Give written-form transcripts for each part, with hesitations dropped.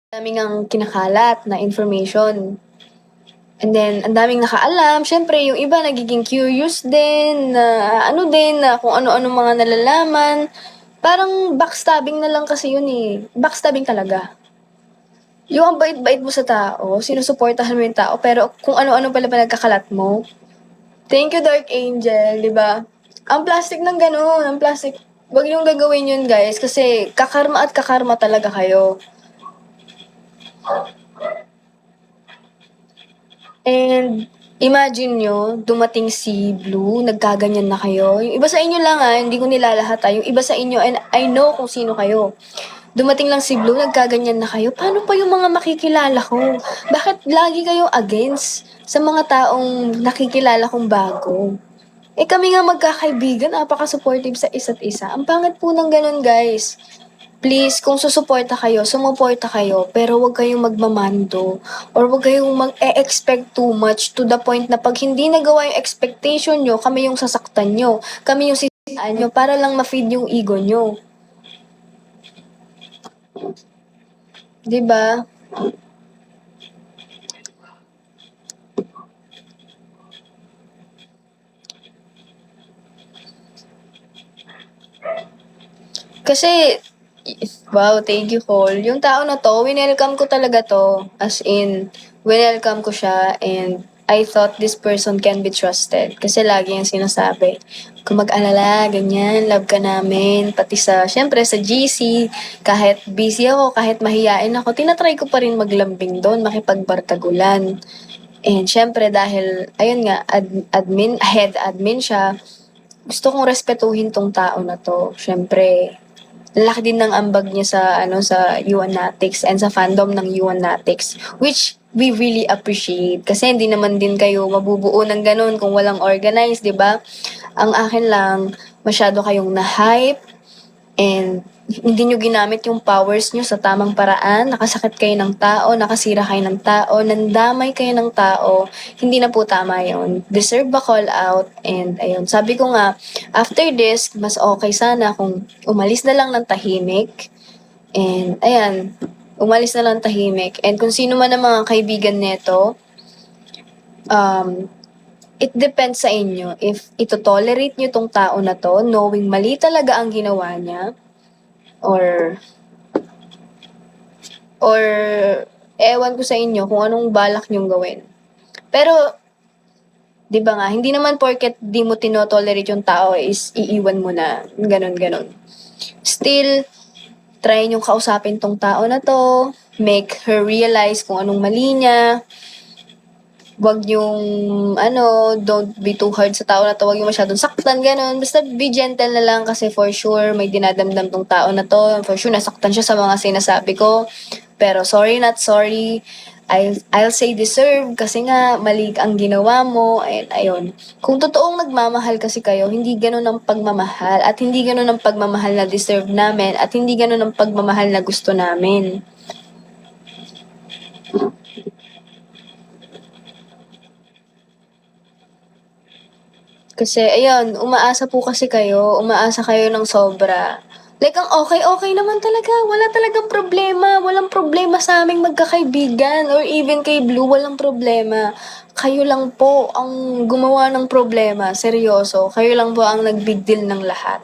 Dami ngang kinakalat na information. And then, ang daming nakaalam. Siyempre, yung iba nagiging curious din, na ano din, na kung ano-ano mga nalalaman. Parang backstabbing na lang kasi yun eh. Backstabbing talaga. Yung ang bait-bait mo sa tao, sinusuportahan mo yung tao, pero kung ano-ano pala pinagkakalat mo. Thank you, Dark Angel, di ba? Ang plastic ng ganun, ang plastic. Huwag niyong gagawin yun, guys, kasi kakarma at kakarma talaga kayo. And imagine nyo, dumating si Blue, nagkaganyan na kayo. Yung iba sa inyo lang hindi ko nilalahat yung iba sa inyo, and I know kung sino kayo. Dumating lang si Blue, nagkaganyan na kayo. Paano pa yung mga makikilala ko? Bakit lagi kayong against sa mga taong nakikilala kong bago? Eh kami nga magkakaibigan, napaka-supportive sa isa't isa. Ang pangit po ng ganun, guys. Please, kung susuporta kayo, sumuporta kayo, pero huwag kayong magmamando or huwag kayong mag-e-expect too much to the point na pag hindi nagawa yung expectation nyo, kami yung sasaktan nyo, kami yung sisiraan nyo para lang ma-feed yung ego nyo. 'Di ba? Kasi, wow, thank you, Cole. Yung tao na to, winelcome ko talaga to. As in, winelcome ko siya and I thought this person can be trusted. Kasi lagi yung sinasabi, kung mag-alala, ganyan, love ka namin. Pati sa, syempre sa GC, kahit busy ako, kahit mahiyain ako, tinatry ko pa rin maglambing doon, makipagbartagulan. And syempre dahil, ayun nga, head admin siya, gusto kong respetuhin tong tao na to. Syempre, laki din ng ambag niya sa sa UNatics and sa fandom ng UNatics, which we really appreciate kasi hindi naman din kayo mabubuo ng ganun kung walang organize, 'di ba? Ang akin lang, masyado kayong na-hype and hindi nyo ginamit yung powers nyo sa tamang paraan, nakasakit kayo ng tao, nakasira kayo ng tao, nandamay kayo ng tao, hindi na po tama yun. Deserve a call out, and ayun, sabi ko nga, after this, mas okay sana kung umalis na lang ng tahimik, and ayan, umalis na lang tahimik, and kung sino man ang mga kaibigan neto, it depends sa inyo if ito-tolerate nyo tong tao na to, knowing mali talaga ang ginawa niya, or or ewan ko sa inyo kung anong balak niyong gawin. Pero, di ba nga, hindi naman porket di mo tinotolerate yung tao is iiwan mo na, ganun-ganun. Still, try niyong kausapin tong tao na to, make her realize kung anong mali niya, wag yung, don't be too hard sa tao na to, wag yung masyadong saktan, ganun. Basta be gentle na lang kasi for sure may dinadamdam tong tao na to. For sure nasaktan siya sa mga sinasabi ko. Pero sorry not sorry. I'll say deserve kasi nga mali ang ginawa mo and ayun. Kung totoong nagmamahal kasi kayo, hindi ganun ang pagmamahal at hindi ganun ang pagmamahal na deserve namin at hindi ganun ang pagmamahal na gusto namin. Kasi ayun, umaasa kayo ng sobra. Like ang okay-okay naman talaga, wala talagang problema, walang problema sa aming magkakaibigan or even kay Blue walang problema. Kayo lang po ang gumawa ng problema, seryoso. Kayo lang po ang nag-big deal ng lahat.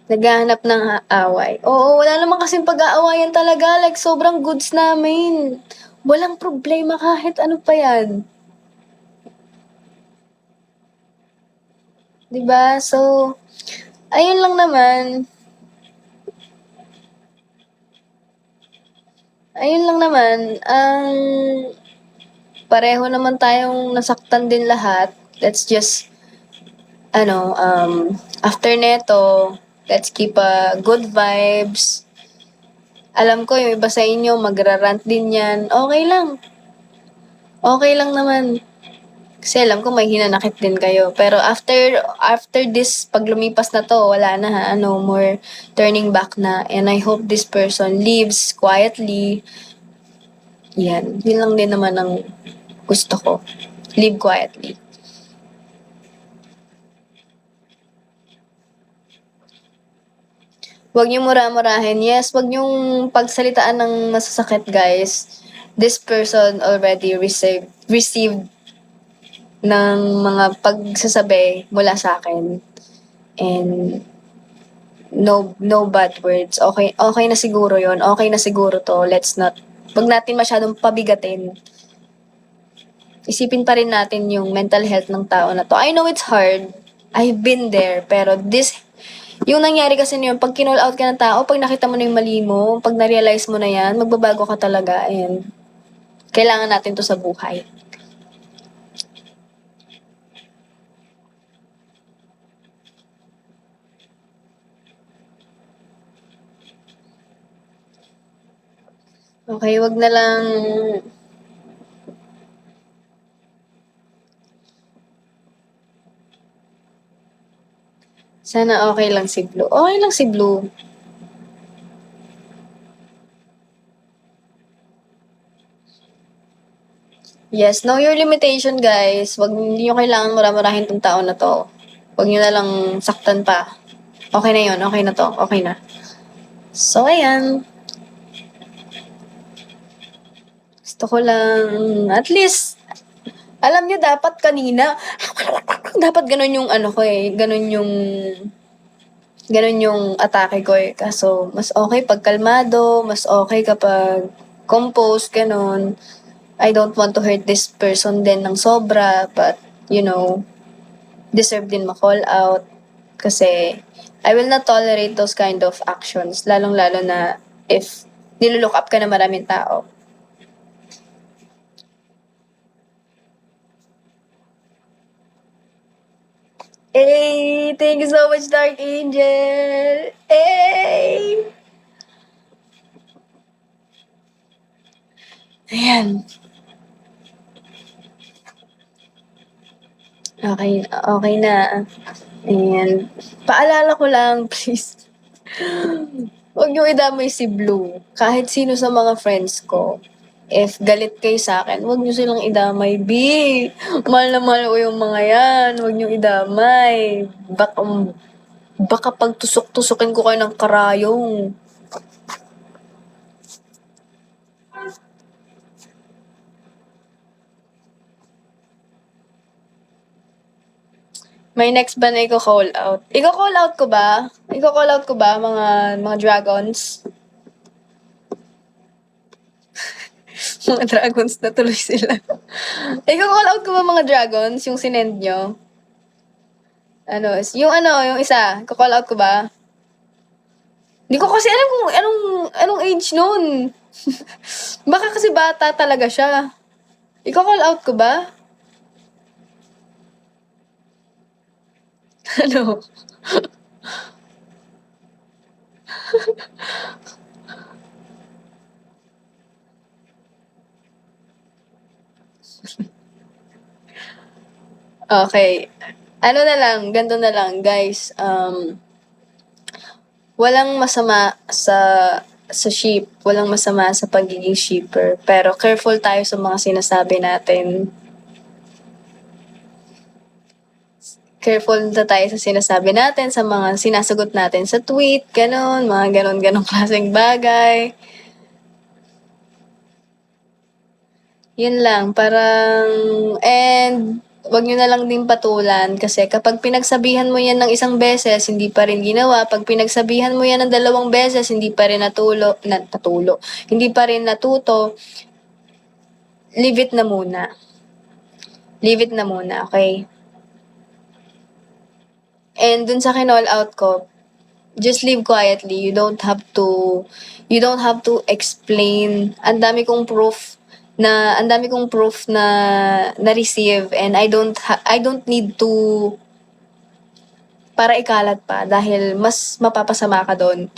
Naghahanap ng away. Oo, wala naman kasing pag-aawayan talaga, like sobrang goods namin. Walang problema kahit ano pa yan. 'Di ba? So, ayun lang naman. Ayun lang naman, pareho naman tayong nasaktan din lahat. Let's just, after neto, let's keep good vibes. Alam ko yung iba sa inyo magra-rant din yan. Okay lang. Okay lang naman. Kasi alam ko may hinanakit din kayo. Pero after this, pag lumipas na to, wala na no more turning back na. And I hope this person lives quietly. Yan. Yun lang din naman ang gusto ko. Live quietly. Huwag niyong mura-murahin. Yes, huwag niyong pagsalitaan ng masasakit, guys. This person already received ng mga pagsasabi mula sa akin. And no bad words. Okay na siguro yon. Okay na siguro to. Wag natin masyadong pabigatin. Isipin pa rin natin yung mental health ng tao na to. I know it's hard. I've been there. Pero yung nangyari kasi yun, pag kinall out ka ng tao, pag nakita mo na yung mali mo, pag na-realize mo na yan, magbabago ka talaga and kailangan natin to sa buhay. Okay, wag na lang sana okay lang si Blue. Okay lang si Blue. Yes, know your limitation, guys. Hindi nyo kailangan mura-murahin tong tao na to. Wag nyo na lang saktan pa. Okay na yun, okay na to, okay na. So, ayan. Gusto ko lang, at least, alam nyo, dapat kanina, dapat ganun yung ano ko eh, ganun yung atake ko eh. Kaso, mas okay pag kalmado, mas okay kapag composed, ganun. I don't want to hurt this person din ng sobra, but, deserve din ma-call out. Kasi, I will not tolerate those kind of actions, lalong-lalo na if nilulook up ka na maraming tao. Hey! Thank you so much, Dark Angel! Hey! Ayan. Okay na. And, paalala ko lang, please. Huwag niyo idamay si Blue. Kahit sino sa mga friends ko. If galit kayo sa akin, huwag niyo silang idamay. B! Mahal na mahal ko yung mga yan. Huwag niyo idamay. Baka pagtusok-tusokin ko kayo ng karayong. May next ba na i-call out? I-call out ko ba? I-call out ko ba mga dragons? Mga dragons na tuloy sila. I-call out ko ba mga dragons yung sinend nyo? Yung isa, i-call out ko ba? Hindi ko kasi alam kung anong age nun. Baka kasi bata talaga siya. I-call out ko ba? Ano? Okay. Ano na lang, ganito na lang, guys. Walang masama sa ship, walang masama sa pagiging shipper. Pero careful tayo sa mga sinasabi natin. Careful na tayo sa sinasabi natin, sa mga sinasagot natin sa tweet, ganon, mga ganon klaseng bagay. Yun lang, and wag nyo na lang din patulan kasi kapag pinagsabihan mo yan ng isang beses, hindi pa rin ginawa. Pag pinagsabihan mo yan ng 2 beses, hindi pa rin hindi pa rin natuto, leave it na muna. Leave it na muna, okay? And dun sa kinall out ko, just leave quietly. You don't have to explain. Ang dami kong proof na na-receive and I don't need to para ikalat pa dahil mas mapapasama ka doon.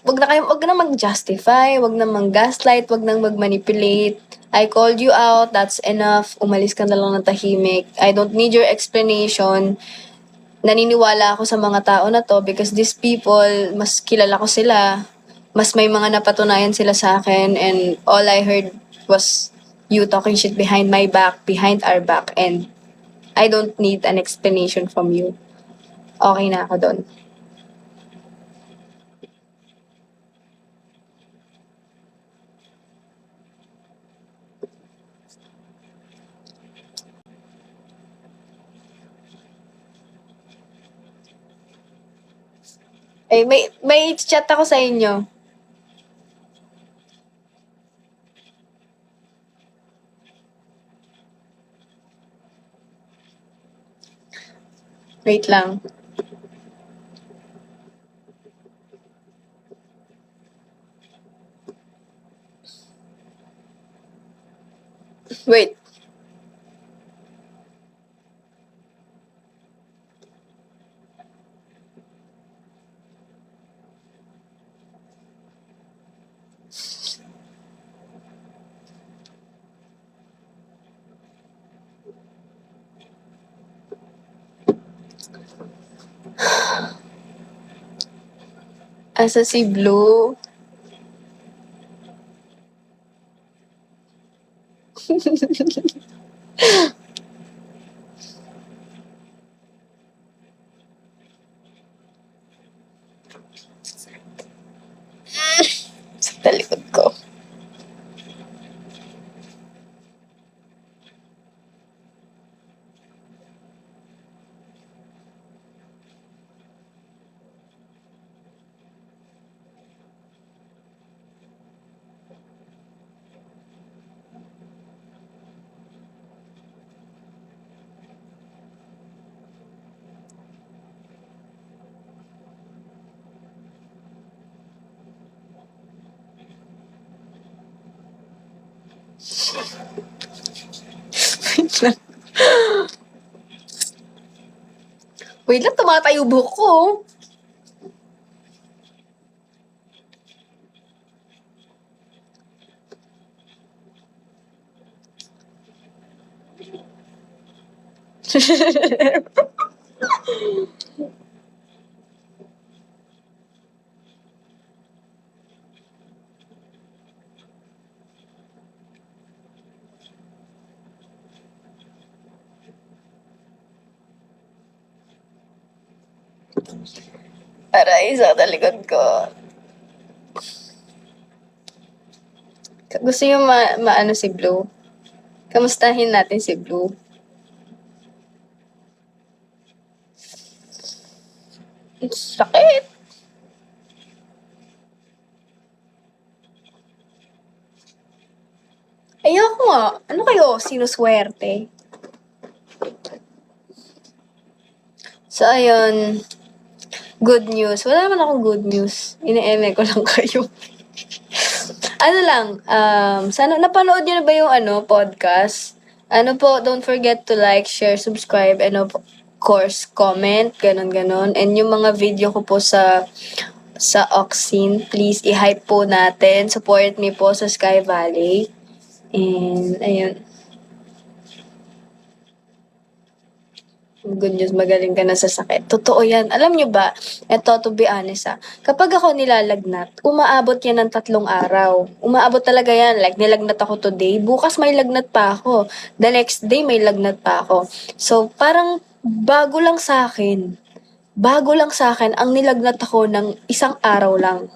Wag na mag-justify, wag na mag-gaslight, wag na mag-manipulate. I called you out, that's enough. Umalis ka na lang ng tahimik. I don't need your explanation. Naniniwala ako sa mga tao na to because these people, mas kilala ko sila. Mas may mga napatunayan sila sa akin and all I heard was you talking shit behind my back, behind our back, and I don't need an explanation from you. Okay na ako doon. Ay, may chat ako sa inyo. Wait lang. Wait. Asa si Blue? Sa talikod ko. Wait lang. Wait lang, tumatayo buhok ko. Aray, sa talikod ko. Gusto niyo maano si Blue? Kamustahin natin si Blue. Sakit. Ayoko nga. Ano kayo? Sinuswerte? So, ayun. Good news. Wala naman akong good news. Ine-eme ko lang kayo. Ano lang, sana napanood niyo na ba yung podcast? Ano po, don't forget to like, share, subscribe, and of course, comment, ganon. And yung mga video ko po sa Oxin, please i-hype po natin. Support me po sa Sky Valley. And, ayun. Good news, magaling ka na sa sakit. Totoo yan. Alam nyo ba, eto to be honest kapag ako nilalagnat, umaabot yan ng 3 araw. Umaabot talaga yan. Like, nilagnat ako today, bukas may lagnat pa ako. The next day, may lagnat pa ako. So, parang bago lang sa akin. Bago lang sa akin ang nilagnat ako ng 1 araw lang.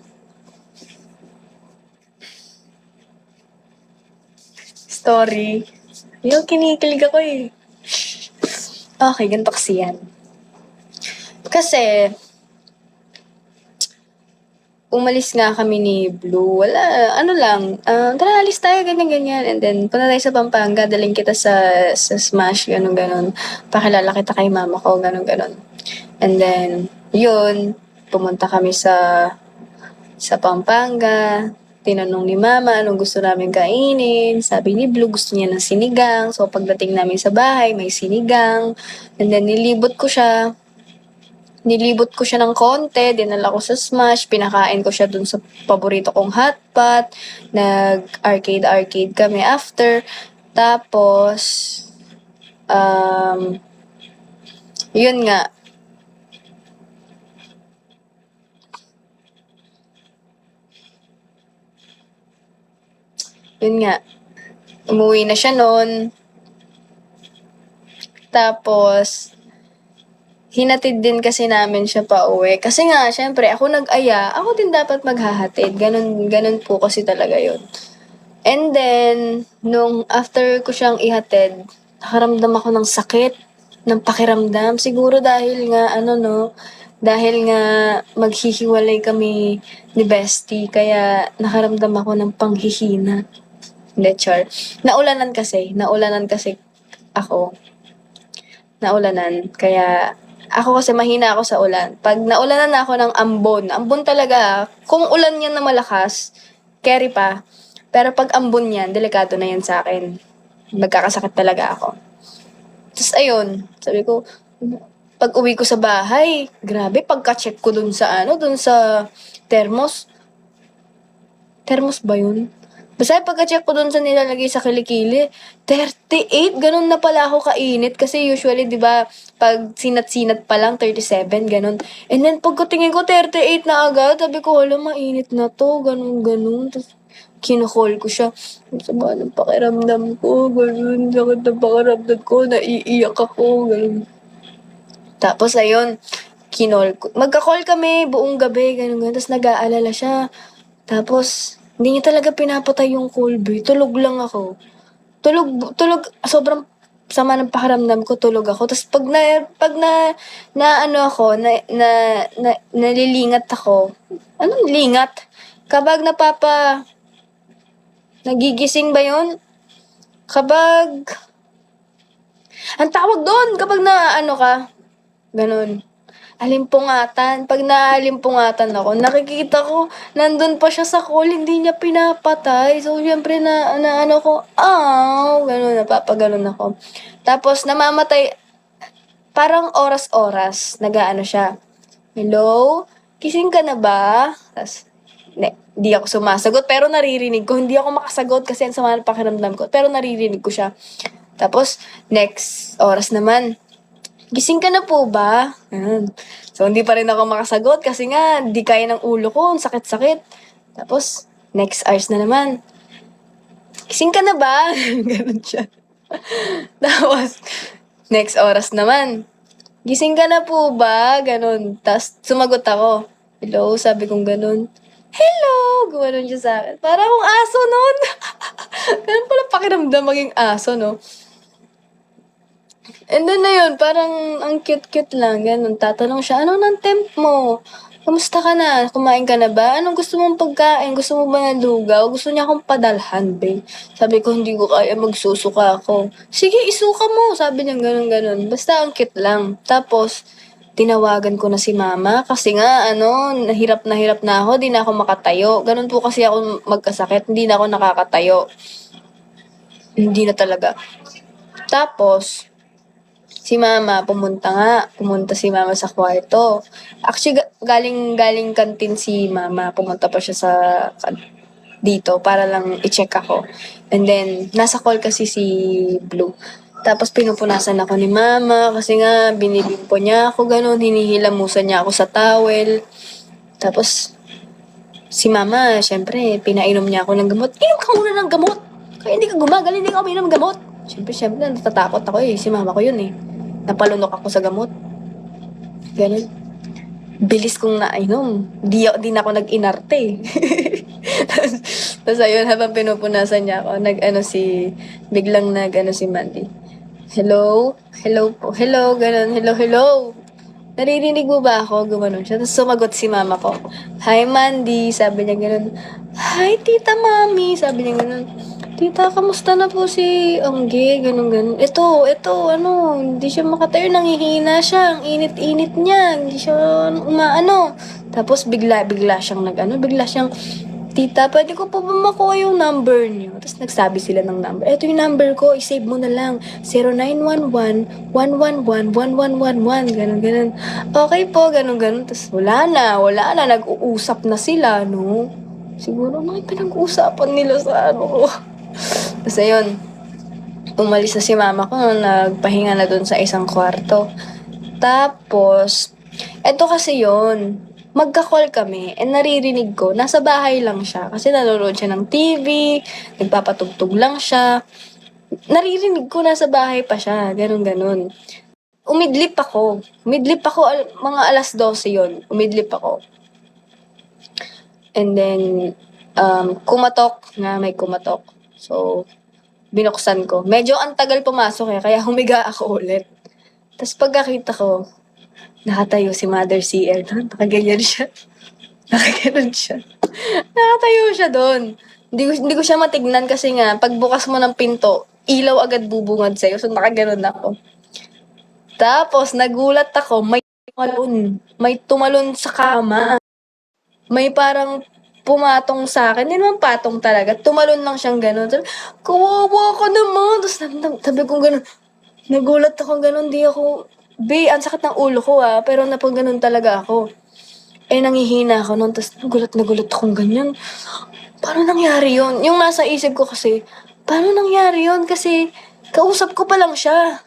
Story. Yung kinikilig ako eh. Okay, ganito kasi yan. Kasi, umalis nga kami ni Blue. Wala, ano lang, tara alis tayo, ganyan. And then, punta tayo sa Pampanga, daling kita sa Smash, ganon. Pakilala kita kay mama ko, ganon. And then, yun, pumunta kami sa Pampanga. Tinanong ni mama anong gusto namin kainin. Sabi ni Blue gusto niya ng sinigang. So, pagdating namin sa bahay, may sinigang. And then, nilibot ko siya ng konti, dinala ko sa Smash, pinakain ko siya dun sa paborito kong hotpot, nag-arcade kami after, tapos, yun nga, umuwi na siya noon, tapos, hinatid din kasi namin siya pa uwi. Kasi nga, syempre, ako nag-aya, ako din dapat maghahatid. Ganun po kasi talaga yun. And then, nung after ko siyang ihatid, nakaramdam ako ng sakit, ng pakiramdam. Siguro dahil nga, Dahil nga maghihiwalay kami ni bestie, kaya nakaramdam ako ng panghihina. Hindi, char. Naulanan kasi ako. Naulanan. Kaya, ako kasi mahina ako sa ulan. Pag naulanan na ako ng ambon talaga, kung ulan yan na malakas, carry pa. Pero pag ambon yan, delikado na yan sa akin. Magkakasakit talaga ako. Tapos ayun, sabi ko, pag uwi ko sa bahay, grabe, pagka-check ko dun sa thermos. Thermos ba yun? Basta pagka-check ko dun sa nilalagay sa kilikili, 38, ganun na pala ako kainit. Kasi usually, di ba, pag sinat-sinat pa lang, 37, ganun. And then, pagkatingin ko, 38 na agad. Sabi ko, hala, mainit na to, ganun. Tapos, kinukall ko siya. Ang sama ng pakiramdam ko, ganun. Sakit ng pakiramdam ko, naiiyak ako, ganun. Tapos, ayun, magka-call kami buong gabi, ganun. Tapos, nag-aalala siya. Tapos, hindi niya talaga pinapatay yung Colby. Tulog lang ako. Sobrang sama ng pakiramdam ko, tulog ako. Tapos ano ako, nalilingat ako. Anong lingat? Kapag nagigising ba yun? Kapag, ang tawag doon, kapag na ano ka, ganun. Alimpungatan. Pag naalimpungatan ako, nakikita ko, nandun pa siya sa call, hindi niya pinapatay. So, syempre ano ko, ganun, napapaganon ako. Tapos, namamatay, parang oras-oras, nag-aano siya. Hello? Kising ka na ba? Tapos, di ako sumasagot, pero naririnig ko. Hindi ako makasagot kasi ang sama ng pakiramdam ko. Pero naririnig ko siya. Tapos, next oras naman, gising ka na po ba? Ganun. So, hindi pa rin ako makasagot kasi nga, di kaya ng ulo ko, ang sakit-sakit. Tapos, next hours na naman, gising ka na ba? Ganun siya. Tapos, next oras naman, gising ka na po ba? Ganun. Tapos, sumagot ako. Hello, sabi kong ganun. Hello! Gumanon siya sa akin. Para akong aso nun. Ganun pala pakiramdam maging aso, no? And then na yun, parang ang cute-cute lang, ganun. Tatanong siya, ano ng temp mo? Kamusta ka na? Kumain ka na ba? Anong gusto mong pagkain? Gusto mo ba ng lugaw? Gusto niya akong padalhan, babe. Sabi ko, hindi ko kaya, magsusuka ako. Sige, isuka mo. Sabi niya, ganun-ganun. Basta ang cute lang. Tapos, tinawagan ko na si mama kasi nga, nahirap na ako, di na ako makatayo. Ganun po kasi ako magkasakit, hindi na ako nakakatayo. Hindi na talaga. Tapos, pumunta si mama sa kwarto. Actually, galing kantin si mama, pumunta pa siya dito para lang i-check ako. And then, nasa call kasi si Blue. Tapos pinupunasan ako ni mama kasi nga binibimpo niya ako ganun, hinihilamusan niya ako sa towel. Tapos, si mama, syempre, pinainom niya ako ng gamot. Inom ka muna ng gamot! Kaya hindi ka gumagaling, hindi ka uminom ng gamot. Syempre, natatakot ako eh. Si mama ko yun eh. Napalunok ako sa gamot. Ganun. Bilis kong nainom. Di na ako nag-inarte eh. Tapos ayun, habang pinupunasan niya ako, biglang si Mandy. Hello? Hello po. Hello, ganun. Hello, hello. Naririnig mo ba ako? Gumanon siya. Tapos sumagot si mama ko. Hi, Mandy. Sabi niya ganun. Hi, tita, mami. Sabi niya ganun. Tita, kamusta na po si Angge? Ganun. Ito, hindi siya makatayo. Nangihina siya. Ang init-init niya. Hindi siya umaano. Tapos bigla siyang Tita, pwede ko po ba makuha yung number niyo? Tapos nagsabi sila ng number. Ito yung number ko, i-save mo na lang. 0911-111-1111. Ganun. Okay po, ganun. Tapos wala na. Nag-uusap na sila, no? Siguro may pinag-uusapan nila sa ko. Tapos ayun, umalis na si mama ko, nagpahinga na dun sa isang kwarto. Tapos, eto kasi yon magka-call kami, and naririnig ko, nasa bahay lang siya. Kasi nanonood siya ng TV, nagpapatugtog lang siya. Naririnig ko, nasa bahay pa siya, ganun. Umidlip ako, mga alas 12 yon umidlip ako. And then, may kumatok. So, binuksan ko. Medyo ang tagal pumasok kaya humiga ako ulit. Tapos pagkakita ko, Nakatayo si Mother CL do'n, nakaganyan siya. Nakagano'n siya. Nakatayo siya do'n. Hindi ko siya matignan kasi nga pagbukas mo ng pinto, ilaw agad bubungad sa'yo, so nakagano'n ako. Tapos nagulat ako, may tumalon sa kama. May parang pumatong sa'kin, hindi naman patong talaga, tumalon lang siyang gano'n. Sabi, "Kawawa ka naman." Tapos sabi kong gano'n, nagulat ako gano'n, di ako, ang sakit ng ulo ko, pero napagano'n talaga ako. Nanghihina ako no'n, tapos nagulat na gulat akong ganyan. Paano nangyari yun? Yung nasa isip ko kasi, paano nangyari yun? Kasi kausap ko pa lang siya.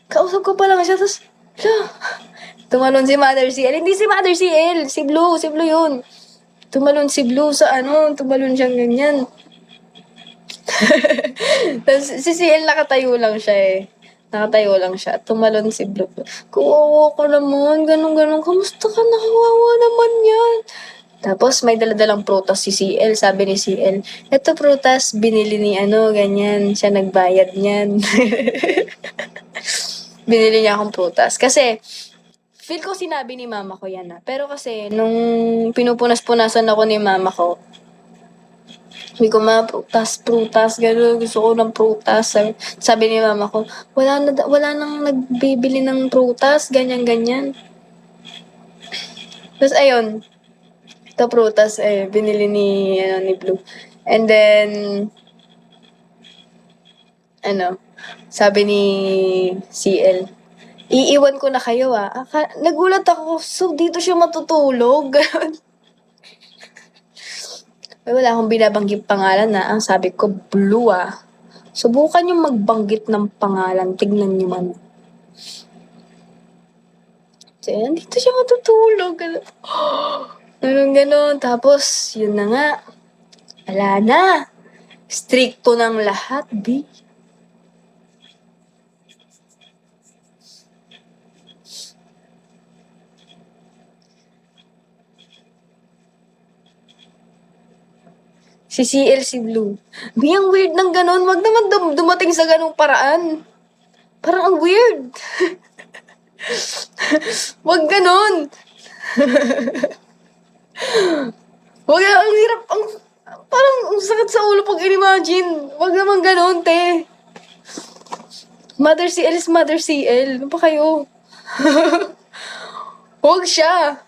Tapos, tumalon si Mother CL. Hindi si Mother CL, si Blue yun. Tumalon siyang ganyan. Tapos si CL nakatayo lang siya eh. Nakatayo lang siya. Tumalon si Blue. Kawawa ka naman, ganun. Kamusta ka na? Kawawa naman yan. Tapos may daladalang prutas si CL. Sabi ni CL, eto prutas, binili ni ganyan. Siya nagbayad niyan. Binili niya akong prutas. Kasi, feel ko sinabi ni mama ko yan Pero kasi, nung pinupunas-punasan ako ni mama ko, sabi ko, "Ma, prutas, gano'n. Gusto ko ng prutas." Sabi ni mama ko, wala nang nagbibili ng prutas, ganyan. Tapos ayun, ito prutas, binili ni Blue. And then, sabi ni CL, iiwan ko na kayo nagulat ako, so dito siya matutulog? Wala akong binabanggit pangalan ang sabi ko, Blue subukan yung magbanggit ng pangalan, tignan niyo man. So, dito siya matutulog. Ganon. Tapos, yun na nga. Wala na. Stricto ng lahat, B. Si CL, si Blue. B, ang weird ng ganon. Wag naman dumating sa ganong paraan. Parang ang weird. Wag ganon. Wag, ang hirap, parang ang sakit sa ulo pag in-imagine. Wag naman ganon, te. Mother CL is Mother CL. Ano pa kayo? Wag siya.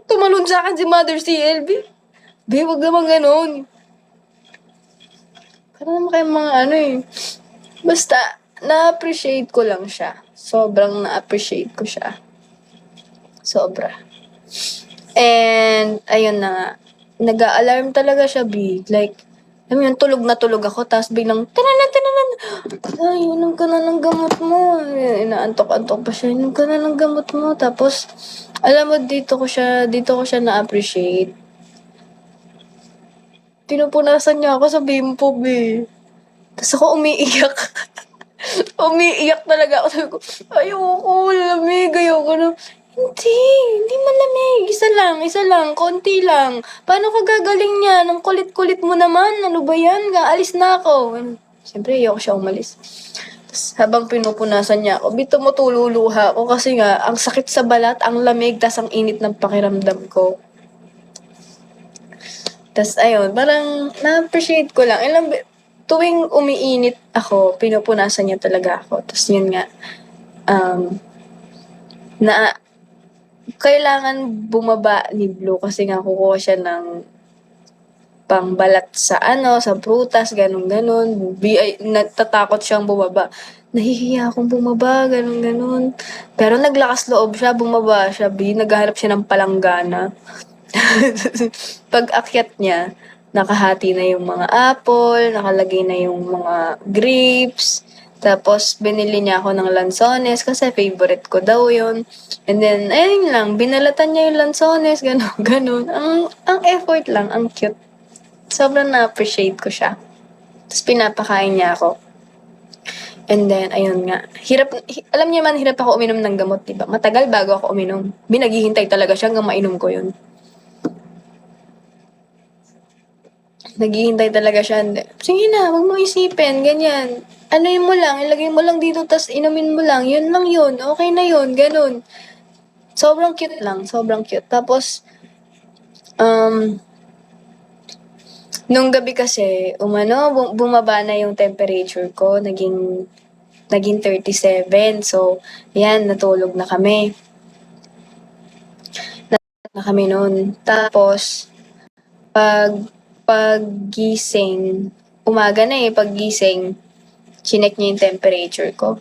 Tumalon sa akin si Mother CL, B. Wag naman ganon. Parang naman kayong mga Basta, na-appreciate ko lang siya. Sobrang na-appreciate ko siya. Sobra. And, ayun na nga. Nag-a-alarm talaga siya, B. Like, alam mo yun, tulog na tulog ako, tapos biglang, tinanan. Ay, inom ka na ng gamot mo. Inaantok-antok pa siya, inom ka na ng gamot mo. Tapos, alam mo, dito ko siya na-appreciate. Pinupunasan niya ako sa bimpo, B. Tapos ako umiiyak. Umiiyak talaga ako. Sabi ko, ayoko, lamig, ayoko na. Hindi malamig. Isa lang, konti lang. Paano ka gagaling niyan? Ang kulit-kulit mo naman. Ano ba yan? Alis na ako. Siyempre, ayoko siya umalis. Tapos, habang pinupunasan niya ako, tumutululuha ako kasi nga, ang sakit sa balat, ang lamig, tas ang init ng pakiramdam ko. Tapos, ayun, parang na-appreciate ko lang. Tuwing umiinit ako, pinupunasan niya talaga ako. Tapos, yun nga, kailangan bumaba ni Blue kasi nga kukuha siya ng pangbalat sa sa prutas, ganun. Natatakot siyang bumaba. Nahihiya akong bumaba, ganun. Pero naglakas loob siya, bumaba siya, naghahanap siya ng palanggana. Pag akyat niya, nakahati na yung mga apple, nakalagay na yung mga grapes, tapos binili niya ako ng lansones kasi favorite ko daw yun. And then, ayun lang, binalatan niya yung lansones, ganun. Ang effort lang, ang cute. Sobrang na-appreciate ko siya. Tapos pinapakain niya ako. And then, ayun nga. Alam niya man, hirap ako uminom ng gamot, diba? Matagal bago ako uminom. Naghihintay talaga siya hanggang mainom ko yun. Naghihintay talaga siya. Sige na, wag mo isipin, ganyan. Anuhin mo lang, ilagay mo lang dito, tas inumin mo lang. Yun lang yun. Okay na yun, ganun. Sobrang cute lang, sobrang cute. Tapos, um, nung gabi kasi, bumaba na yung temperature ko. Naging 37. So, yan, natulog na kami. Noon. Tapos, pag paggising, umaga na eh, paggising, chinek niya yung temperature ko.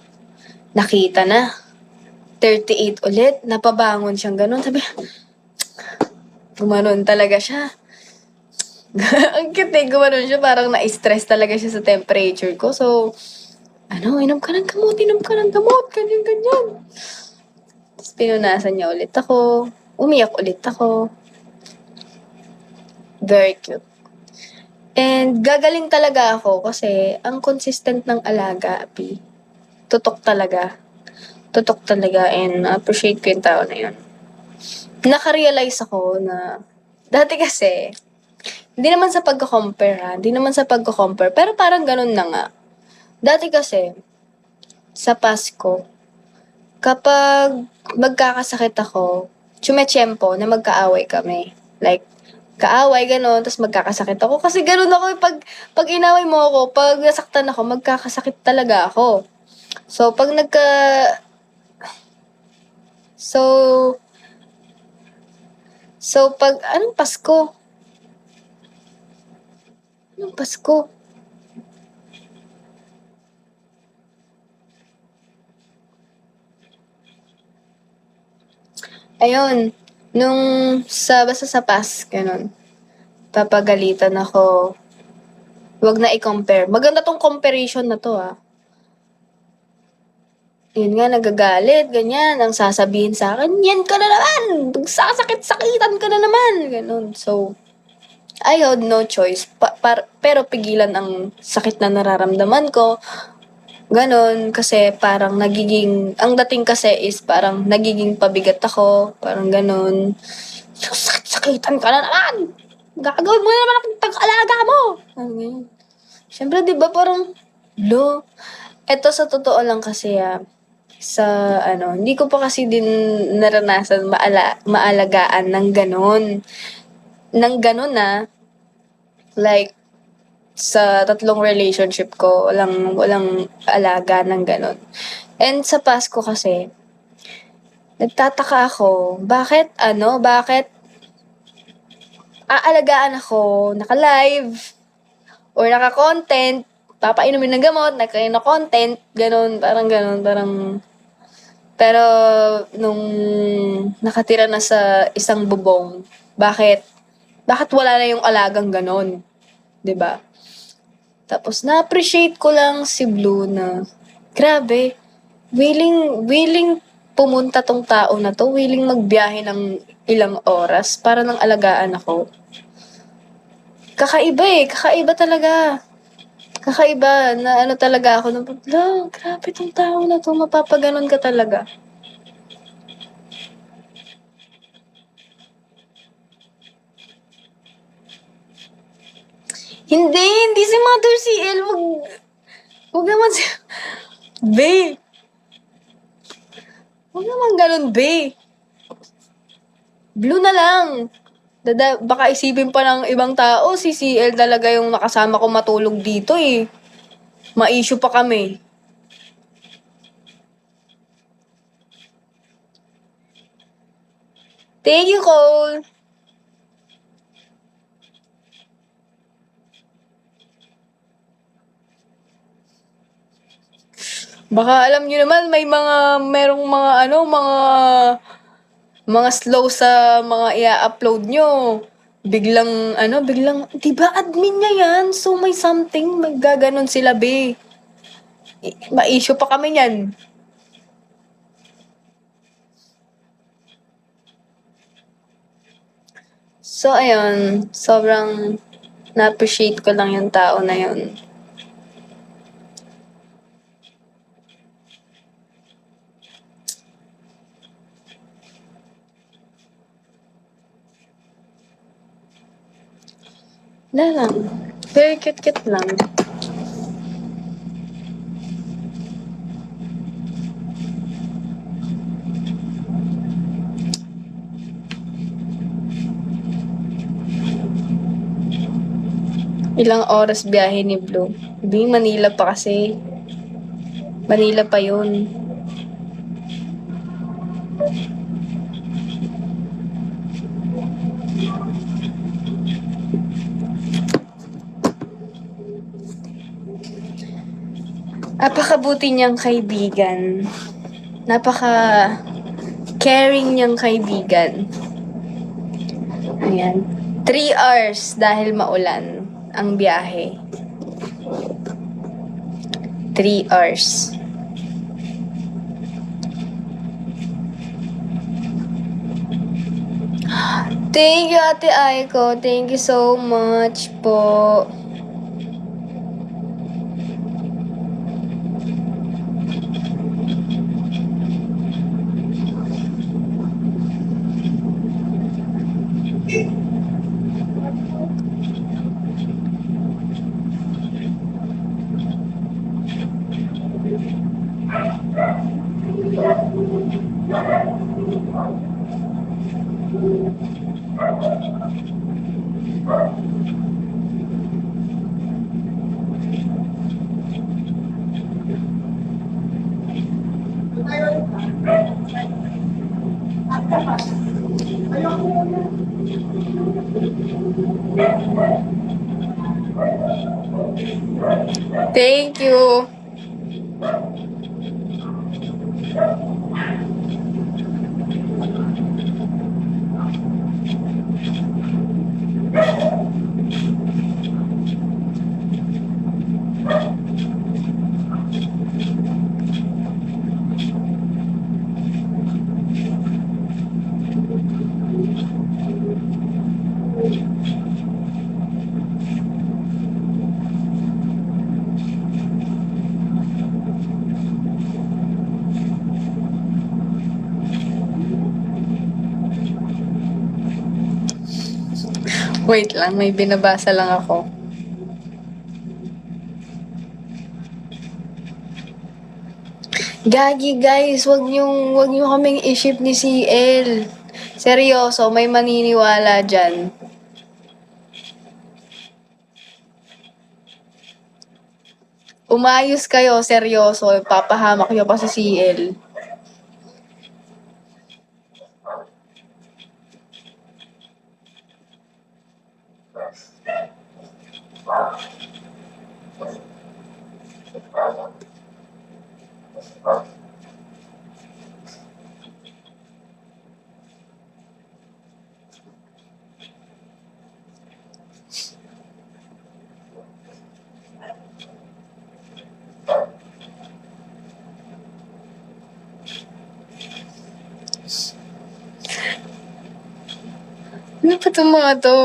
Nakita na. 38 ulit. Napabangon siyang ganun. Sabi, gumanon talaga siya. Ang cute eh, gumanon siya. Parang na-stress talaga siya sa temperature ko. So, inom ka ng gamot, ganyan, ganyan. Tapos pinunasan niya ulit ako. Umiyak ulit ako. Very cute. And gagaling talaga ako kasi ang consistent ng alaga, Pi. Tutok talaga. Tutok talaga and appreciate ko yung tao na yun. Naka-realize ako na dati kasi, hindi naman sa pagko-compare ha, hindi naman sa pagko-compare, pero parang ganun na nga. Dati kasi, sa Pasko, kapag magkakasakit ako, tsumechempo na magkaaway kami. Like, kaaway, gano'n, tapos magkakasakit ako. Kasi gano'n ako, pag inaway mo ako, pag nasaktan ako, magkakasakit talaga ako. So, So, anong Pasko? Anong Pasko? Ayun, basta sa ganun, papagalitan ako, wag na i-compare. Maganda tong comparison na to ah. Yun nga, nagagalit, ganyan, ang sasabihin sa akin, yan ka na naman! Sasakit-sakitan ka na naman! Ganun. So, I had no choice. Pero pigilan ang sakit na nararamdaman ko. Ganon, kasi parang ang dating kasi is parang nagiging pabigat ako, parang ganon. Sakit-sakitan ka na naman! Gagawin mo na naman ang pag-alaga mo! Parang ganyan. Siyempre, di ba parang, eto sa totoo lang kasi hindi ko pa kasi din naranasan maalagaan ng ganon. Ng ganon like, sa 3 relationship ko, walang alaga ng ganon. And sa Pasko kasi, nagtataka ako, bakit aalagaan ako, naka-live, or naka-content, papainumin ng gamot, naka-content, ganon, pero, nung nakatira na sa isang bubong, bakit wala na yung alagang ganon? 'Di ba? Tapos na-appreciate ko lang si Blue na grabe, willing pumunta 'tong tao na 'to, willing magbiyahe ng ilang oras para lang alagaan ako. Kakaiba talaga. Kakaiba na talaga ako na, grabe 'tong tao na 'to, mapapagano'n ka talaga. Hindi si Mother CL, wag naman Be, wag naman gano'n, be. Blue na lang. Baka isipin pa ng ibang tao, si CL talaga yung nakasama ko matulog dito eh. Ma-issue pa kami. Thank you, Cole. Baka alam niyo naman merong mga slow sa mga i-upload nyo. Biglang, di ba admin niya yan? So may something, maggaganon sila, be. Ma-issue pa kami niyan. So, ayun, sobrang na-appreciate ko lang yung tao na yun. Wala lang. Very cute-cute lang. Ilang oras biyahe ni Blue? Hindi, Manila pa kasi. Manila pa yun. Napakabuti niyang kaibigan. Napaka-caring niyang kaibigan. Ayan. 3 hours dahil maulan ang biyahe. 3 hours. Thank you, Ate Aiko. Thank you so much po. Thank you. Wait lang, may binabasa lang ako. Gagi guys, wag niyo kaming i-ship ni CL. Seryoso, may maniniwala dyan. Umayos kayo, seryoso. Papahamak niyo pa si CL. Ano pa itong mga to?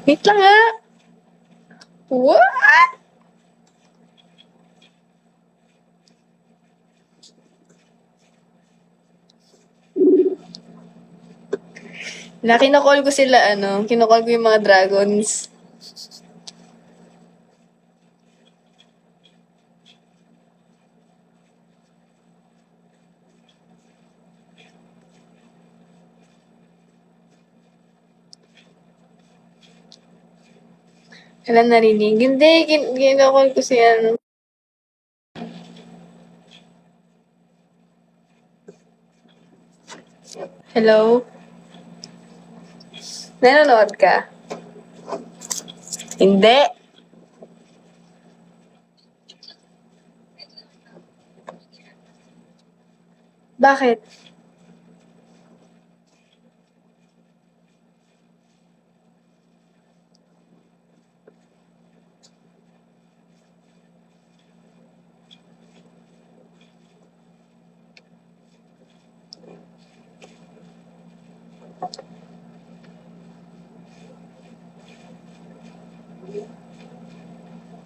Wait lang ha. What? Kinocall ko sila, kinocall ko yung mga dragons. Kailan narinig? Hindi, kinocall ko si Hello? Nanonood ka? Hindi. Bakit?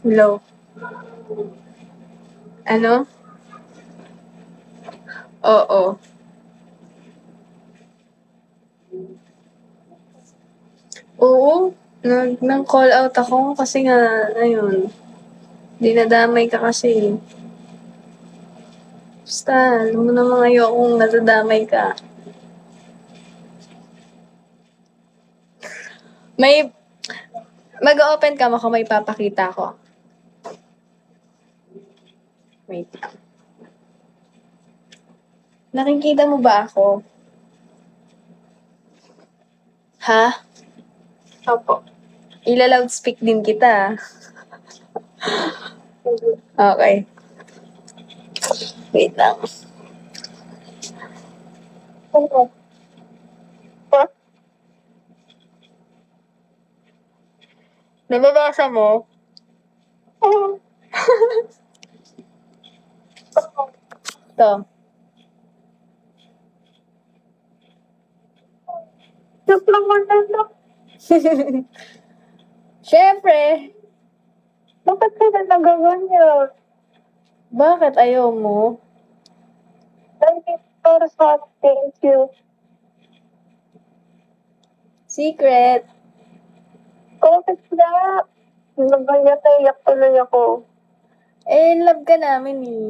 Hello? Ano? Oo. Oo, nang-call out ako kasi nga, ayun, dinadamay ka kasi. Basta, alam mo namang ayokong nadadamay ka. May, mag-open ka mo kung may papakita ko. Wait lang. Nakikita mo ba ako? Ha? Opo. Ila-loudspeak din kita. Okay. Wait lang. Opo. Nababasa mo? To. Joke lang lang. Siyempre. Bakit sila nagaganyan? Bakit ayaw mo? Thank you for sa thank you. Secret. Bakit na? Nagaya naiyak tuloy ako. Eh, love ka namin eh.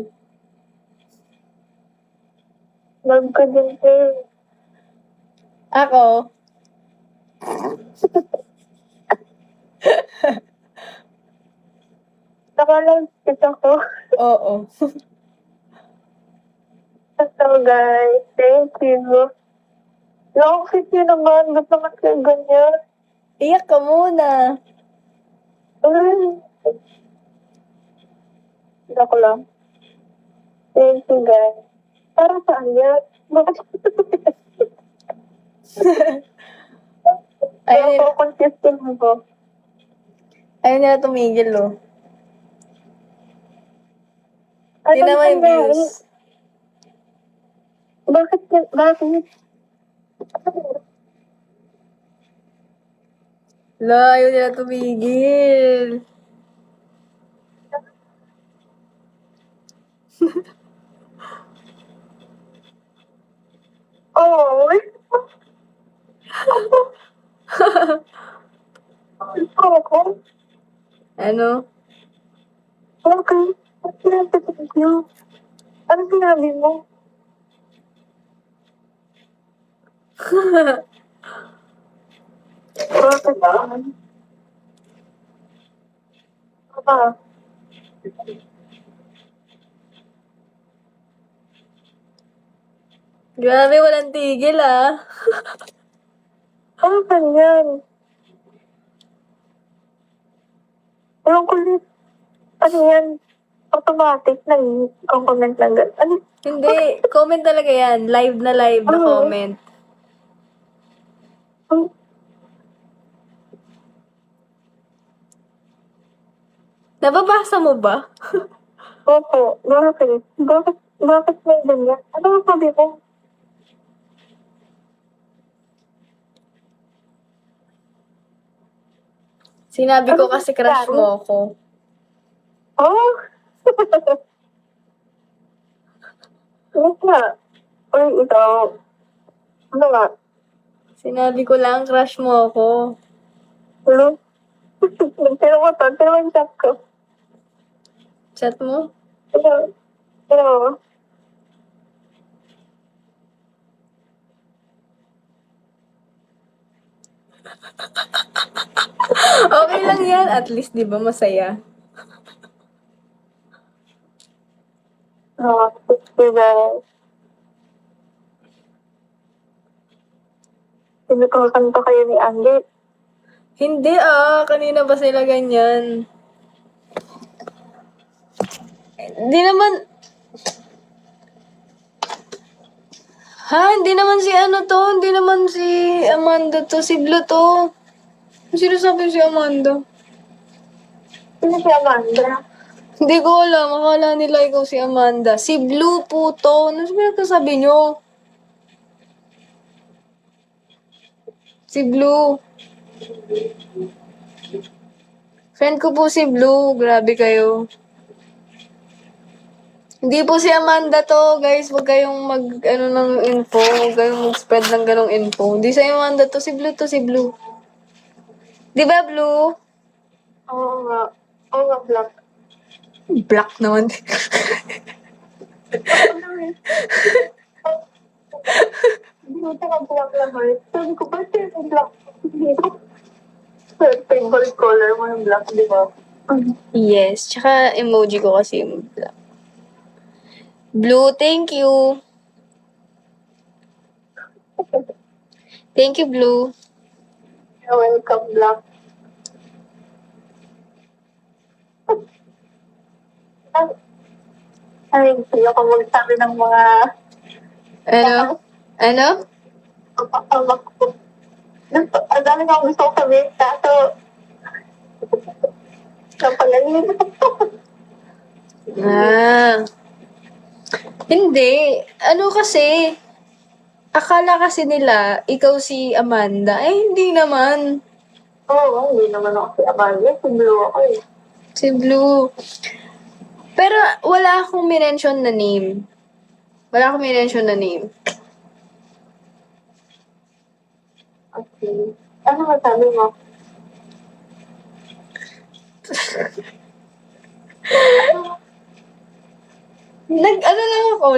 Love ko din kayo. Ako? Nakalang ako. Oo. So guys, thank you. Long-fit yun naman. Ba't naman kayo ganyan? Iyak ka muna. Ako lang. Thank you guys. Para saan yan? Bakit? Ayun nila, Ako confused din ako. ayun nila tumigil oh. Ano Tingnan mo yung nangyari? views. Bakit? La, ayaw nila tumigil. Oh, ako. Ano? Okay. Thank you. Ano sinabi mo? Bakit ba? Apa? Grabe, walang tigil ah. Ano ganyan? Ewan ko ulit. Ano yan? Automatic na comment lang. Ano? Hindi, comment talaga yan. Live na Ano? comment. Nababasa mo ba? Opo. Bakit? Bakit may ganyan? Ano ang sabi mo? Sinabi ko Ano kasi crush nangyari? mo ako. Oh? Wait nga. Uy, ikaw. Ano nga? Sinabi ko lang crush mo ako. Hello? Pero mo to. Pero yung chat ko. Chat mo? Pero. Okay lang yan. At least, di ba, masaya? Thank you guys. Pinagkakan pa kayo ni Andy. Hindi ah. Kanina ba sila ganyan? Hindi naman... Ha? Hindi naman si ano to. Hindi naman si Amanda to. Si Blue to. Sino sabi si Amanda? Sino si Amanda? Hindi ko alam. Akala nila ikaw si Amanda. Si Blue po to. Ano sabi nyo? Si Blue. Friend ko po si Blue. Grabe kayo. Hindi po si Amanda to, guys. Huwag kayong ng info. Huwag kayong mag-spread ng ganong info. Hindi si Amanda to. Si Blue to, si Blue. Di ba, Blue? Oo nga. Oo nga, black. Black naman. Ano eh? Hindi ko siya black na heart. Sabi ko, ba't yung black? Hindi ko. Favorite color mo yung black, di ba? Yes. Tsaka emoji ko kasi yung black. Blue, thank you. Thank you, Blue. You're welcome, black. Ay, hindi ako magsabi ng mga Ano? Ano? pagpapamak ko. Ang dami kong gusto ko sabihin, kaso napalalim. Ah. Hindi. Ano kasi, akala kasi nila, ikaw si Amanda. Eh, hindi naman. Oo, hindi naman ako si Amalia. Si Blue ako eh. Si Blue. Pero wala akong minention na name. Wala akong minention na name. Okay. Ano masabi mo? Ano lang ako,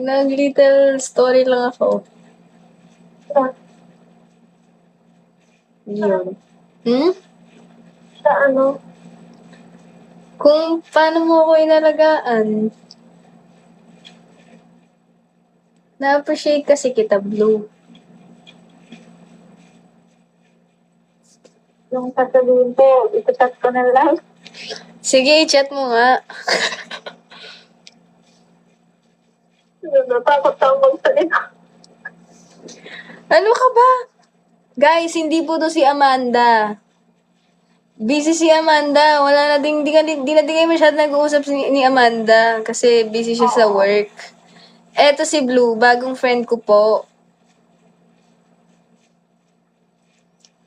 nag little story lang ako. Yun. Hmm? Sa ano? Kung paano mo ako inalagaan. Na-appreciate kasi kita, Blue. Yung sasabihin ko, itatat ko na lang. Sige, chat mo nga. Natakot ako magsalita. Ano ka ba? Guys, hindi po to si Amanda. Busy si Amanda. Wala na ding, di na din kayo masyadong nag-uusap ni Amanda. Kasi busy siya sa work. Eto si Blue, bagong friend ko po.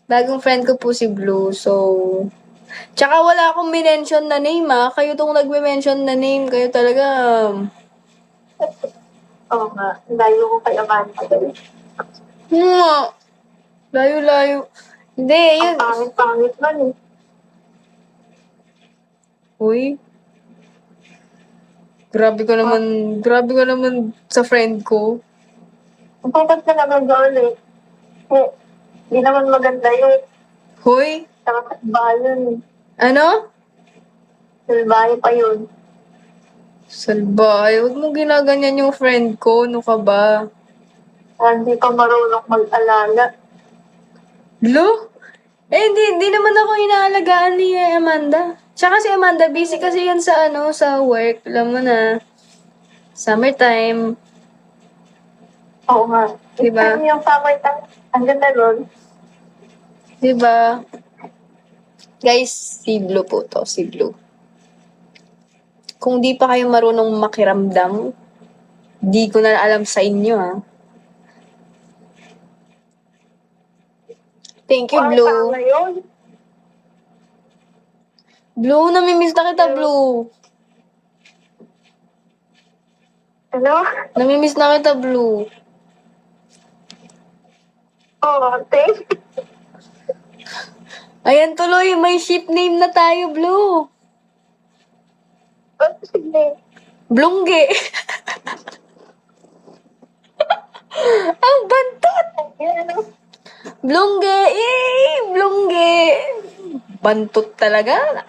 Bagong friend ko po si Blue, so... Tsaka wala akong minention na name, ah. Kayo tong nagme-mention na name. Kayo talaga... Oo nga, layo ko kay Amanda. Nga. Layo-layo. Hindi, yun. Ang pangit-pangit man eh. Uy. Grabe ka naman sa friend ko. Bakit ka naman doon eh? Eh, di naman maganda yun. Hoy. Saka bayan. Ano? Salbahe pa yun. Salbay. Huwag mong ginaganyan yung friend ko. Ano ka ba? Hindi ka marunong mag-alala. Lo? Eh, hindi naman ako inaalagaan ni Amanda. Tsaka si Amanda, busy kasi yan sa work. Alam mo na. Summertime. Oo nga. Diba? Yung summertime, ang ganda nun. Diba? Guys, si Blue po to. Si Blue. Kung di pa kayo marunong makiramdam, di ko na alam sa inyo, ha. Thank you, Blue. Tama yun. Blue, namimiss na kita, Blue. Ano? Namimiss na kita, Blue. Oo, thank you. Ayan tuloy, may ship name na tayo, Blue. Sige. Blungge. Ang bantot! Ano? Blungge! Blungge! Bantot talaga.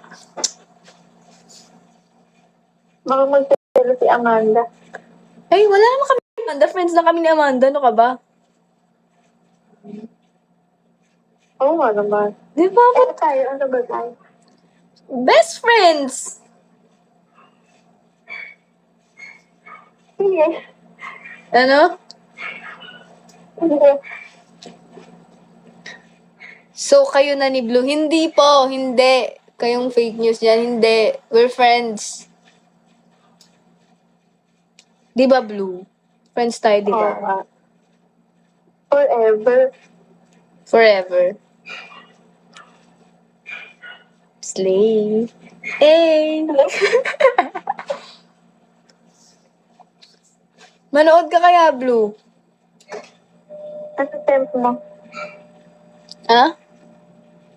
Baka magsasalo si Amanda. Ay, wala naman kami ni Amanda. Friends na kami ni Amanda. Ano ka ba? Oo nga naman. Di ba? Ano tayo? Ano ba tayo? Best friends! Sige. Ano? Sige. So, kayo na ni Blue. Hindi po. Hindi. Kayong fake news yan. Hindi. We're friends. Di ba, Blue? Friends tayo, di Oo ba? nga. Forever. Forever. Slay. Eh, manood ka kaya, Blue? Ano temp mo? Ha?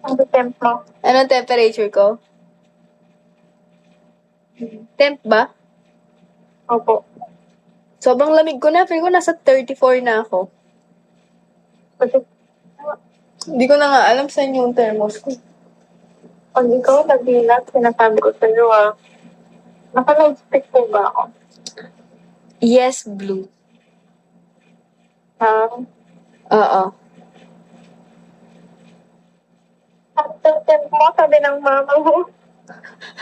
Ano temp mo? Anong temperature ko? Temp ba? Opo. Sobrang lamig ko na. Feel ko nasa 34 na ako. Kasi Hindi ko na nga alam saan yung thermos ko. pag ikaw nagbilat, sinasabi ko sa'yo naka-loudspeak po ba ako? Yes, Blue. Ha? Oo. After temp mo, sabi ng mama mo,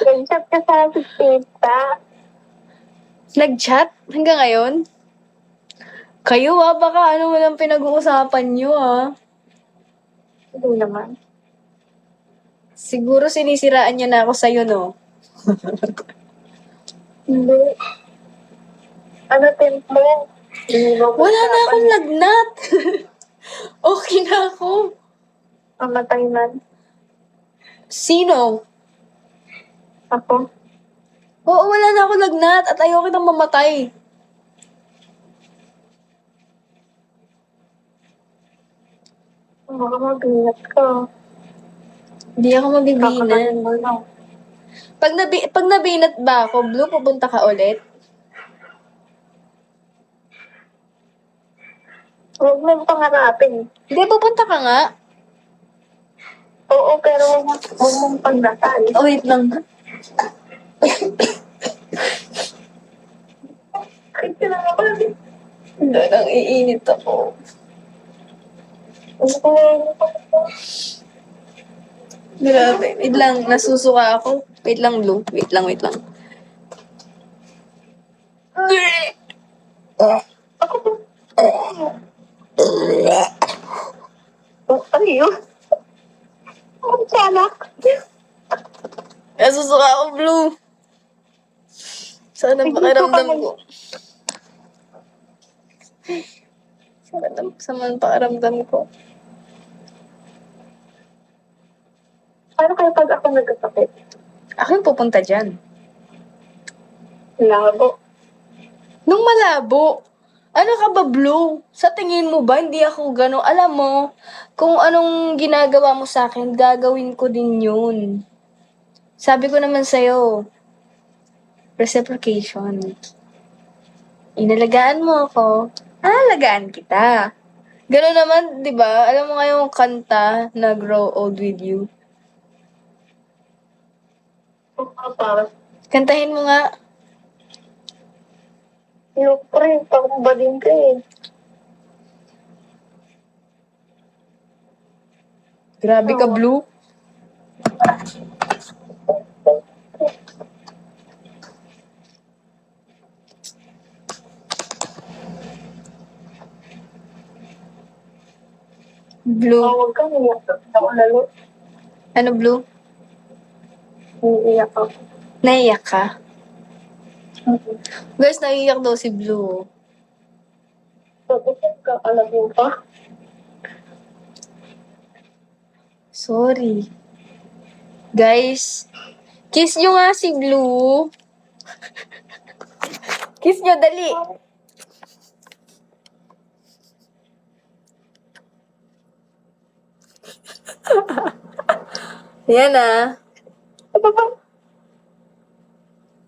nag-chat ka sa tita. Nag-chat hanggang ngayon? Kayo baka ano mo lang pinag-uusapan nyo Hindi naman. Siguro sinisiraan niya na ako sa'yo, no? Hindi. Ano temp mo? Hindi mo Wala na usapan. akong lagnat. Okay na ako. Mamatay man. Sino? Ako. Oo, wala na akong lagnat at ayaw kitang mamatay. Baka mabilat ka. Hindi ako mabibinat. Kakagaling mo lang. Pag nabinat ba ako, Blue, pupunta ka ulit? Huwag mo pangarapin. Hindi, pupunta ka nga. Oo, pero huwag mong pagdasal. Oh, wait lang. Ay, kinakabahan. Hindi, nang iinit ako. Grabe. Wait lang, nasusuka ako. Wait lang, Blue. Wait lang. Ako po. Ano yun? Ang tiyanak. Nasusuka ako, Blue. Saan ang pakiramdam ko? Saan ang pakiramdam ko? Paano kayo pag ako nagkasakit? Ako yung pupunta dyan. Labo. Nung malabo, ano ka ba, Blue? Sa tingin mo ba, hindi ako gano'n? Alam mo, kung anong ginagawa mo sa akin, gagawin ko din yun. Sabi ko naman sa'yo, reciprocation. Inalagaan mo ako, aalagaan kita. Gano'n naman, di ba? Alam mo nga yung kanta na Grow Old With You? Para Kantahin mo nga. yung pre, pangubadin ka eh. Grabe ka, Blue. Blue. Huwag kang iyak. Ako lalo. Ano, Blue? Iiyak ako. Naiyak ka? Guys, naiiyak daw si Blue. Tapos ka, alam mo pa. Sorry. Guys, kiss nyo nga si Blue. Kiss nyo, dali. Yan Ano ba?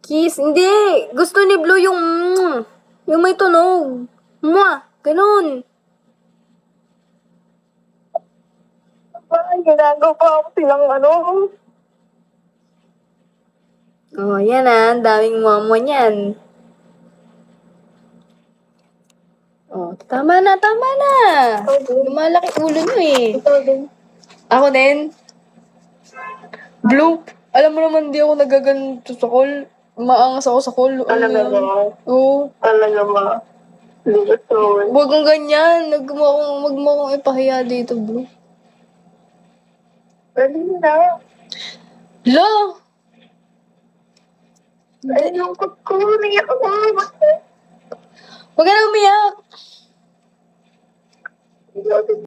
Kiss. Hindi. Gusto ni Blue yung may tunog. Mwah. Ganun. Ay, ginagawa pa ako silang ano. Oh, yan Ang daming mama niyan. Oh, tama na. Lumalaki ulo nyo eh. Ikaw din. Ako din. Blue. Alam mo naman, di ako nagaganto sa call. Maangas ako sa call. Talaga ba? Oo. Talaga ba? Hindi ko sure. Huwag kang ganyan. Wag mo akong ipahiya dito, Blue. Dali na. Lo! Ay, lungkot ko. Naiyak ako. Huwag ka na umiyak. Bakit?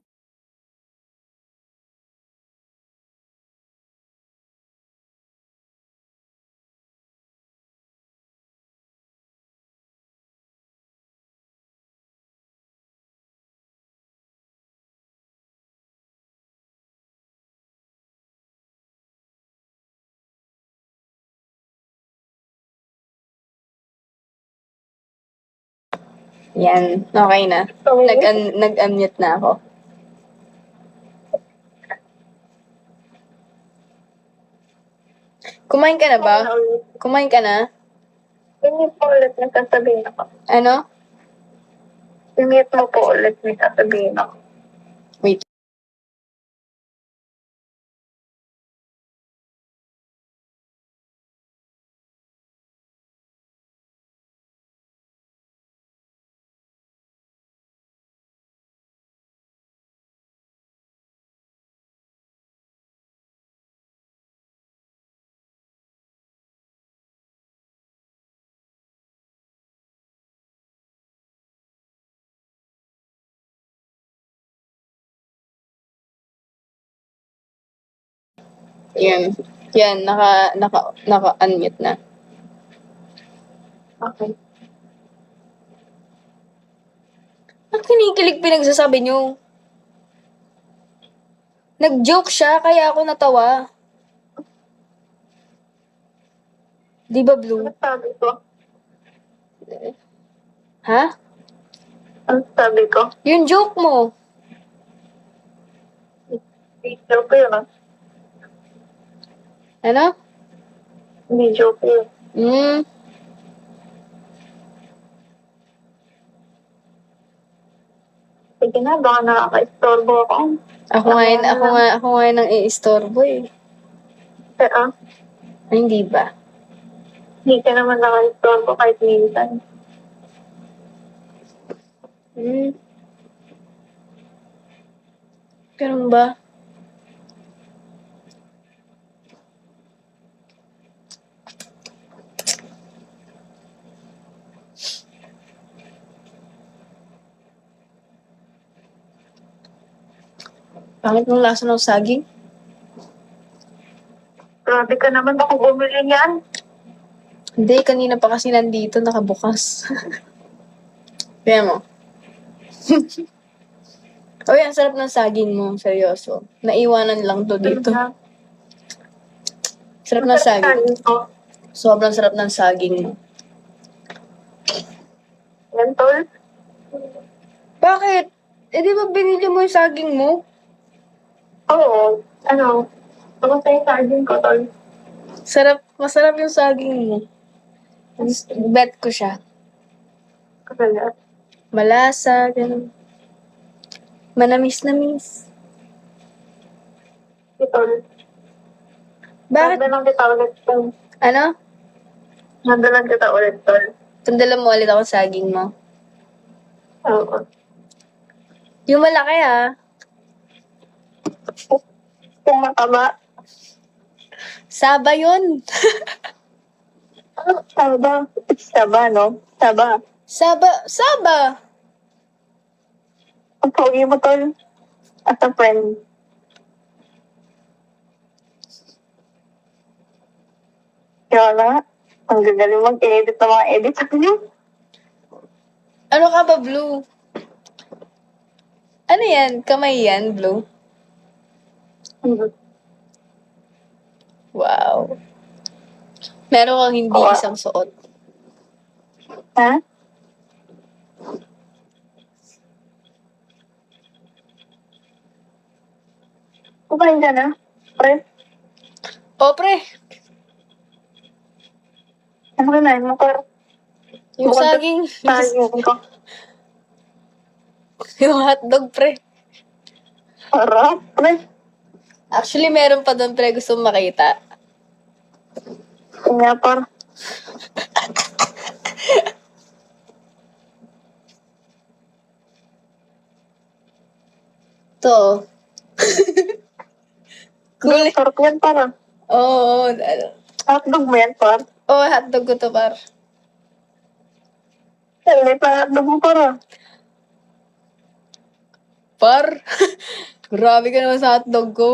Yan, okay na. Nag-unmute na ako. Kumain ka na ba? Kumain ka na? I-mute mo ulit, may sasabihin ako. Ano? I-mute mo po ulit, may sasabihin ako. Wait. Yan. Yan, naka-unmute na. Okay. Ang kinikilig pinagsasabi niyo? Nag-joke siya, kaya ako natawa. Di ba, Blue? Ano sabi ko? Ha? Ano sabi ko? Yung joke mo. Video ko yun, ah. Ano? Video ko yun. Sige na, baka nakaka-istorbo ako. Ako nga nang i-istorbo eh. Kaya, Ay, hindi ba? hindi ka naman nakaka-istorbo kahit minsan. Ganun ba? Pangit ng lasa ng saging. Grabe ka naman, baka bumili niyan. Hindi, kanina pa kasi nandito, nakabukas. Kaya mo. Uy, ang sarap ng saging mo, seryoso. Naiwanan lang to dito. Sarap ng saging. Sobrang sarap ng saging mo. Yan, tol. Bakit? Eh, di ba binili mo yung saging mo? Oo. Ano? Kamusta yung saging ko, tol? Masarap yung saging mo. Bet ko siya. Kaya. Malasa, ganun. Manamis-namis. Tol. Bakit? Nadalang kita ulit, tol. Ano? Nadalang kita ulit, tol. Tandala mo ulit ako saging mo. Oo. Yung malaki ah. Kung mataba. Saba yun. Ano? Saba. Saba, no? Saba. Saba. Ang pogi mo, tol. As a friend. Kaya na, ang gagaling mag-edit ng mga edit sa kanya. Ano ka ba, Blue? Ano yan? Kamay yan, Blue? Wow. Meron kang hindi Wow. isang suot. Ha? Kumain ka na? Pre? O, pre. Ano kinain mo, Kor? Yung Bukod sa saging. saging ko. Yung hotdog, pre. Harap, pre. Actually, meron pa doon, pre. Gusto mo makita. Kanya, Kor. To. Cool. Sarap yan, Kor. Oo. Hotdog mo yan, Kor. Oo, hotdog ko to, par. Hindi pa hotdog mo, Kor. Par. Grabe ka naman sa hotdog ko.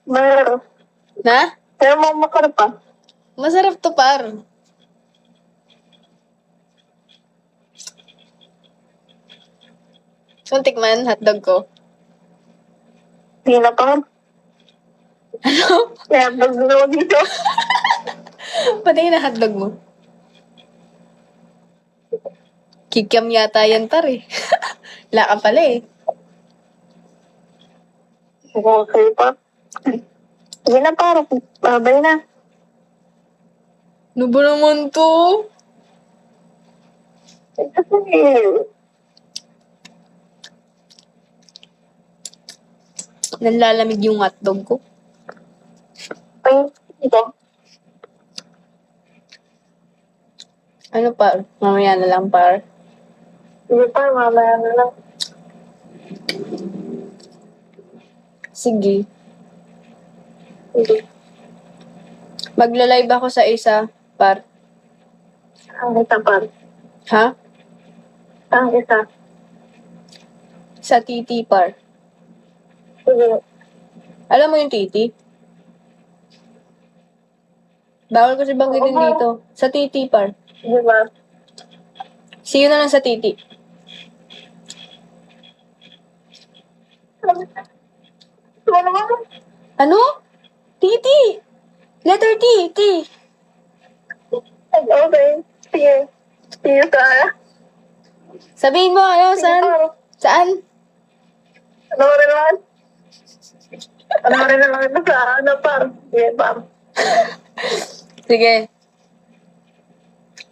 Meron. Na? Pero mamakar pa. Masarap to, par. Gusto mong tikman, hotdog ko? Hindi na, Kor. Ano? Kaya hotdog mo dito. Patingin na hotdog mo. Kikiam yata yan, par eh. Wala ka pala eh. Okay pa. Sige na par, babay na. Ano ba naman to? Kasi, Nanlalamig yung hotdog ko. ay, ito. Ano par? Mamaya na lang par. Sige par, mamaya na lang. Sige. Sige. Magla-live ako sa isa, par. Ang isa par. Ha? Ang isa. Sa titi, par. Sige. Alam mo yung titi? Bawal kasi banggitin Oo. dito. Sa titi, par. Sige par. See you na lang sa titi. Ano naman? Ano? Titi! Letter T, T. Okay. Sige. Sige sa... Sabihin mo, ano, Sige saan? par. Saan? Ano rin naman? Ano rin naman ito sa ano par? Sige par. Sige.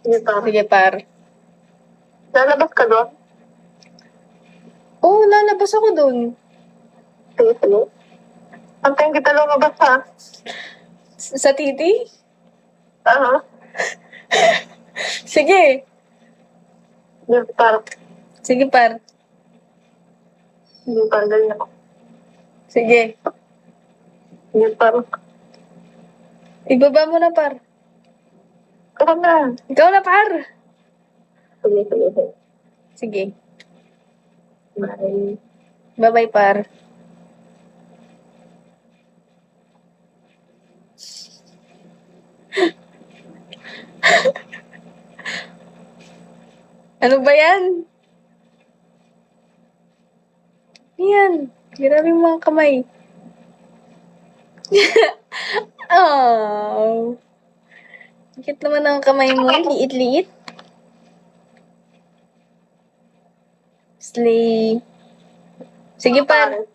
Sige par. Sige, par. Lalabas ka doon? Oo, lalabas ako dun. Sige, sige. Antayin kita lumabas ha? Sa titi? Aha. Sige. Sige par. Sige, par. Sige par. Ganyan ako. Sige. Sige par. Ibaba mo na, par. Ikaw na. Ikaw na, par. Sige, sige, sige. Sige. Bye. Bye-bye, par. Ano ba yan? Yan. Grabe yung mga kamay. Oh. Cute naman ang kamay mo. Liit-liit. Slay. Sige, par.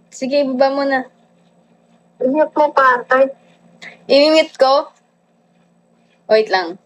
Sige, ibaba mo na. Ingat mo par. Ay, I-mute ko. Wait lang.